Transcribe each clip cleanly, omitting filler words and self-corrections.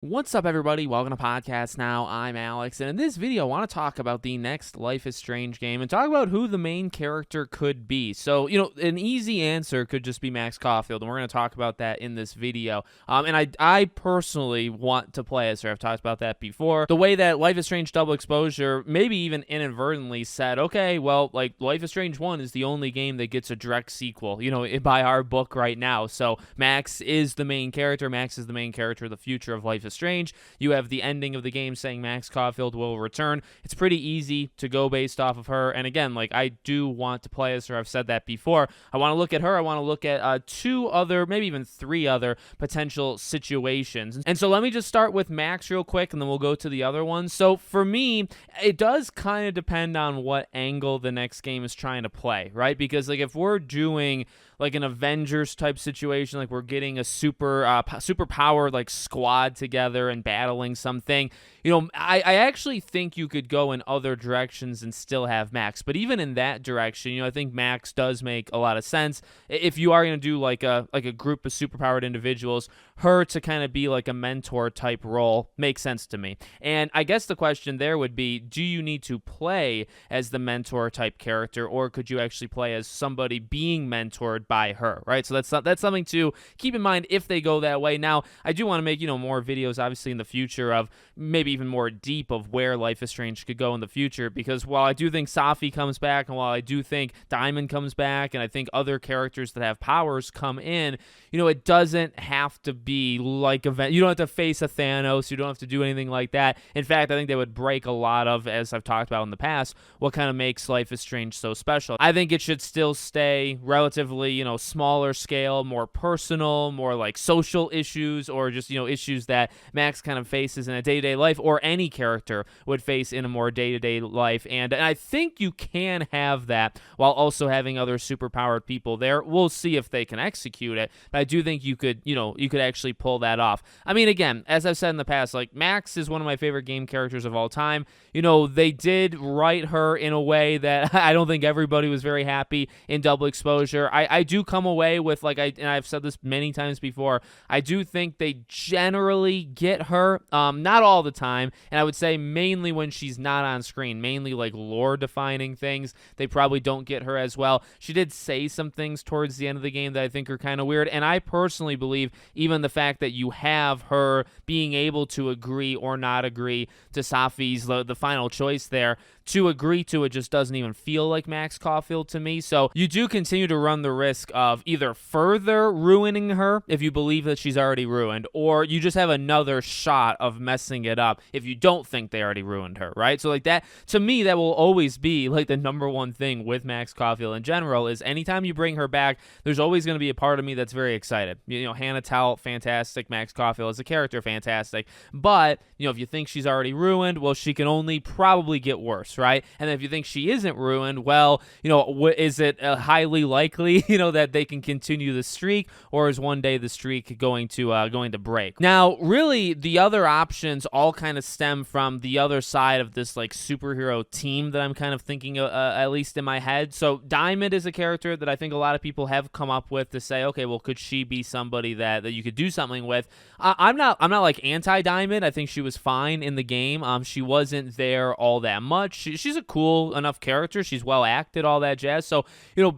What's up, everybody? Welcome to Podcast Now. I'm Alex, and in this video, I want to talk about the next Life is Strange game and talk about who the main character could be. So, an easy answer could just be Max Caulfield, and we're going to talk about that in this video. And I personally want to play as her. I've talked about that before. The way that Life is Strange Double Exposure maybe even inadvertently said, okay, well, like, Life is Strange 1 is the only game that gets a direct sequel, by our book right now. So, Max is the main character. Max is the main character of the future of Life is Strange. You have the ending of the game saying Max Caulfield will return. It's pretty easy to go based off of her. And again, like, I do want to play as her. I've said that before. I want to look at her. I want to look at two other, maybe even three other potential situations. And so let me just start with Max real quick, and then we'll go to the other ones. So for me, it does kind of depend on what angle the next game is trying to play, right? Because, like, if we're doing like an Avengers type situation, like we're getting a super powered like squad together and battling something, I actually think you could go in other directions and still have Max. But even in that direction, I think Max does make a lot of sense. If you are going to do like a group of superpowered individuals, her to kind of be like a mentor type role makes sense to me. And I guess the question there would be, do you need to play as the mentor type character, or could you actually play as somebody being mentored by her, right? So that's something to keep in mind if they go that way. Now, I do want to make, more videos obviously in the future of maybe even more deep of where Life is Strange could go in the future, because while I do think Safi comes back, and while I do think Diamond comes back, and I think other characters that have powers come in, it doesn't have to be like you don't have to face a Thanos, you don't have to do anything like that. In fact, I think they would break a lot of, as I've talked about in the past, what kind of makes Life is Strange so special. I think it should still stay relatively, smaller scale, more personal, more like social issues, or just, issues that Max kind of faces in a day-to-day life, or any character would face in a more day-to-day life. And I think you can have that while also having other superpowered people there. We'll see if they can execute it, but I do think you could actually pull that off. I mean, again, as I've said in the past, like, Max is one of my favorite game characters of all time. They did write her in a way that I don't think everybody was very happy in Double Exposure. I do come away with, like, and I've said this many times before, I do think they generally get her, not all the time, and I would say mainly when she's not on screen, mainly like lore-defining things, they probably don't get her as well. She did say some things towards the end of the game that I think are kind of weird, and I personally believe even the fact that you have her being able to agree or not agree to Safi's, the final choice there, to agree to it just doesn't even feel like Max Caulfield to me. So you do continue to run the risk of either further ruining her if you believe that she's already ruined, or you just have another shot of messing it up if you don't think they already ruined her, right? So like that, to me, that will always be like the number one thing with Max Caulfield in general, is anytime you bring her back, there's always going to be a part of me that's very excited. Hannah Towell, fantastic. Max Caulfield as a character, fantastic. But, if you think she's already ruined, well, she can only probably get worse, right? And if you think she isn't ruined, well, is it highly likely, that they can continue the streak, or is one day the streak going to break? Now, really, the other options all kind of stem from the other side of this like superhero team that I'm kind of thinking, at least in my head. So Diamond is a character that I think a lot of people have come up with to say, okay, well, could she be somebody that you could do something with? I'm not like anti-Diamond. I think she was fine in the game. She wasn't there all that much. She's a cool enough character. She's well acted, all that jazz. So,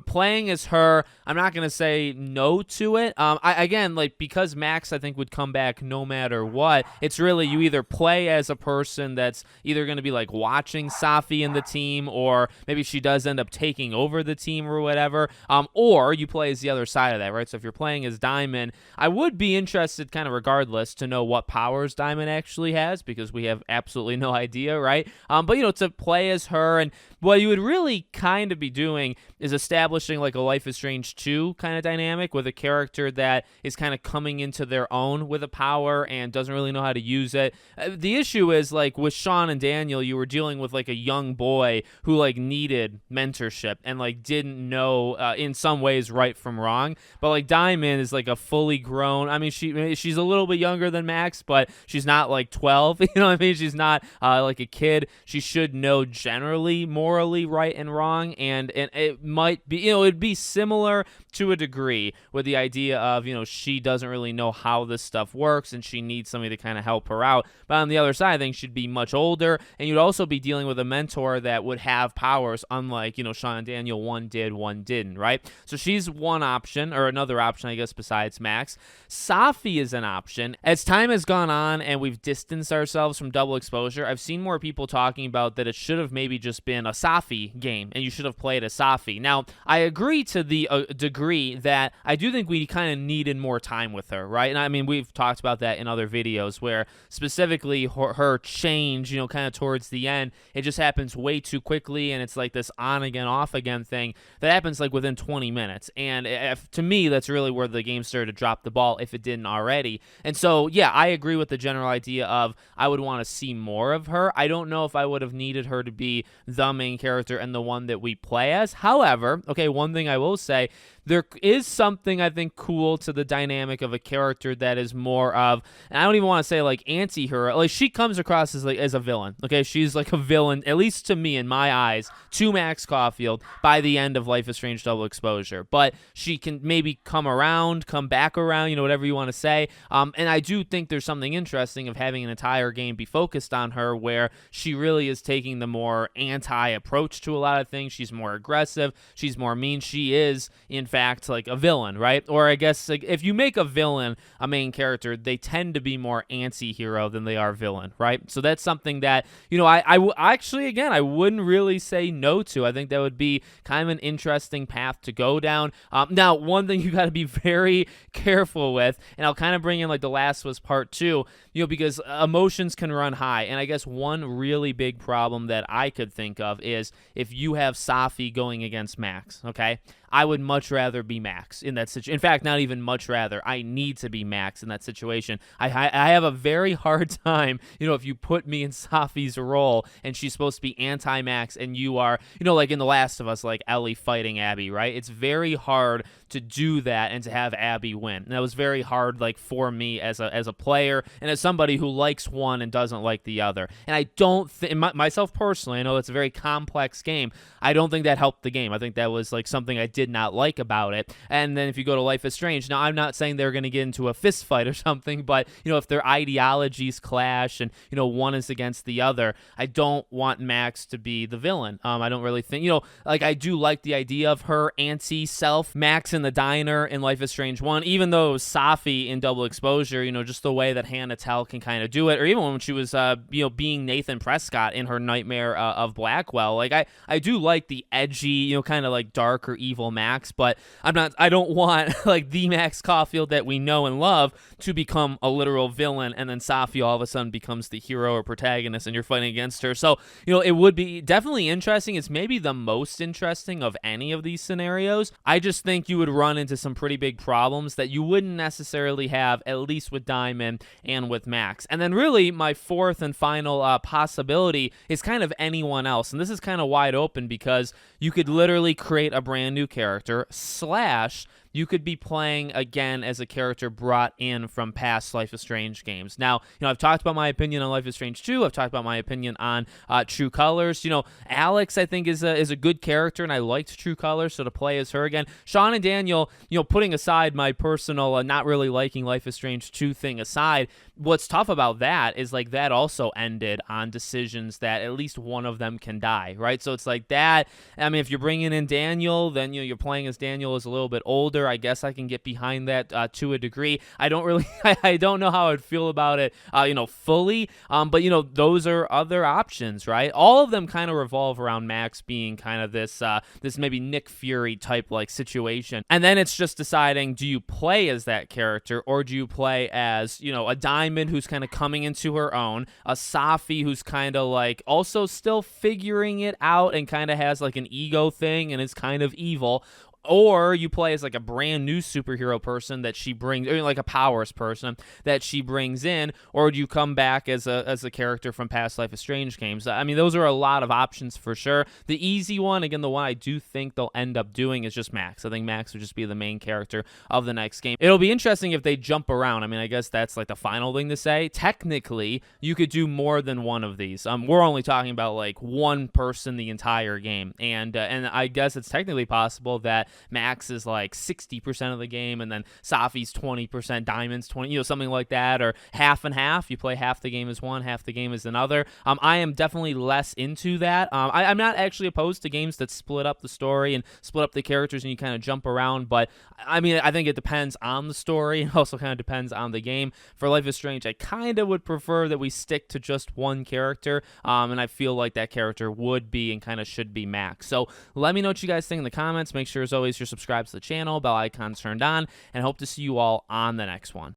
playing as her, I'm not going to say no to it. Again, like, because Max, I think, would come back no matter what, it's really you either play as a person that's either going to be like watching Safi in the team, or maybe she does end up taking over the team or whatever, or you play as the other side of that, right? So if you're playing as Diamond, I would be interested kind of regardless to know what powers Diamond actually has, because we have absolutely no idea, right? But to play as her, and what you would really kind of be doing is establishing like a Life is Strange 2 kind of dynamic with a character that is kind of coming into their own with a power and doesn't really know how to use it. The issue is, like, with Sean and Daniel, you were dealing with like a young boy who like needed mentorship and like didn't know in some ways right from wrong. But like Diamond is like a fully grown, I mean, she's a little bit younger than Max, but she's not like 12, you know what I mean? She's not like a kid. She should know generally morally right and wrong, and it might be, it'd be similar to a degree with the idea of, she doesn't really know how this stuff works and she needs somebody to kind of help her out. But on the other side, I think she'd be much older, and you'd also be dealing with a mentor that would have powers, unlike, Sean and Daniel, one did, one didn't, right? So she's one option, or another option, I guess, besides Max. Safi is an option. As time has gone on and we've distanced ourselves from double exposure, I've seen more people talking about that it should have maybe just been a Safi game, and you should have played a Safi. Now, I agree to the degree that I do think we kind of needed more time with her, right? And I mean, we've talked about that in other videos where specifically her change, kind of towards the end, it just happens way too quickly, and it's like this on again, off again thing that happens like within 20 minutes. And to me, that's really where the game started to drop the ball, if it didn't already. And so, yeah, I agree with the general idea of I would want to see more of her. I don't know if I would have needed her to be the main character and the one that we play as. However, okay, one thing I will say, there is something I think cool to the dynamic of a character that is more of, and I don't even want to say like anti-hero, like she comes across as a villain, okay? She's like a villain, at least to me, in my eyes, to Max Caulfield by the end of Life is Strange Double Exposure. But she can maybe come back around, whatever you want to say. And I do think there's something interesting of having an entire game be focused on her where she really is taking the more anti-approach to a lot of things. She's more aggressive. She's more mean. She is, in fact, like a villain, right? Or I guess like if you make a villain a main character, they tend to be more anti-hero than they are villain, right? So that's something that, I wouldn't really say no to. I think that would be kind of an interesting path to go down. Now, one thing you got to be very careful with, and I'll kind of bring in like The Last was Part 2, because emotions can run high. And I guess one really big problem that I could think of is if you have Safi going against Max, okay? I would much rather be Max in that situation. In fact, not even much rather. I need to be Max in that situation. I have a very hard time, if you put me in Safi's role and she's supposed to be anti-Max and you are, like in The Last of Us, like Ellie fighting Abby, right? It's very hard to do that and to have Abby win. And that was very hard, like for me as a player and as somebody who likes one and doesn't like the other. And I don't think, myself personally, I know it's a very complex game. I don't think that helped the game. I think that was like something I did not like about it. And then if you go to Life is Strange, now I'm not saying they're going to get into a fist fight or something, but if their ideologies clash and one is against the other, I don't want Max to be the villain. I don't really think, like I do like the idea of her anti-self Max in the diner in Life is Strange 1, even though Safi in Double Exposure, just the way that Hannah Tell can kind of do it, or even when she was being Nathan Prescott in her Nightmare of Blackwell, like I do like the edgy, kind of like dark or evil Max, but I don't want like the Max Caulfield that we know and love to become a literal villain, and then Safi all of a sudden becomes the hero or protagonist and you're fighting against her. So, it would be definitely interesting. It's maybe the most interesting of any of these scenarios. I just think you would run into some pretty big problems that you wouldn't necessarily have, at least with Diamond and with Max. And then really my fourth and final possibility is kind of anyone else. And this is kind of wide open because you could literally create a brand new character / you could be playing again as a character brought in from past Life is Strange games. Now, I've talked about my opinion on Life is Strange 2. I've talked about my opinion on True Colors. Alex, I think, is a good character, and I liked True Colors, so to play as her again. Sean and Daniel, putting aside my personal not really liking Life is Strange 2 thing aside, what's tough about that is like that also ended on decisions that at least one of them can die, right? So it's like that. I mean, if you're bringing in Daniel, then you're playing as Daniel is a little bit older. I guess I can get behind that to a degree. I don't really, I don't know how I'd feel about it, fully. But those are other options, right? All of them kind of revolve around Max being kind of this maybe Nick Fury type like situation, and then it's just deciding, do you play as that character or do you play as a Diamond who's kind of coming into her own, a Safi who's kind of like also still figuring it out and kind of has like an ego thing and is kind of evil, or you play as like a brand new superhero person that she brings, or like a powers person that she brings in, or do you come back as a character from past Life is Strange games? I mean, those are a lot of options for sure. The easy one, again, the one I do think they'll end up doing is just Max. I think Max would just be the main character of the next game. It'll be interesting if they jump around. I mean, I guess that's like the final thing to say. Technically, you could do more than one of these. We're only talking about like one person the entire game, and I guess it's technically possible that Max is like 60% of the game, and then Safi's 20%, Diamond's 20, something like that, or half and half. You play half the game as one, half the game as another. I am definitely less into that. I'm not actually opposed to games that split up the story and split up the characters and you kind of jump around, but I mean, I think it depends on the story. It also kind of depends on the game. For Life is Strange, I kind of would prefer that we stick to just one character, and I feel like that character would be and kind of should be Max. So let me know what you guys think in the comments. Make sure, as always, you're subscribed to the channel, bell icon's turned on, and hope to see you all on the next one.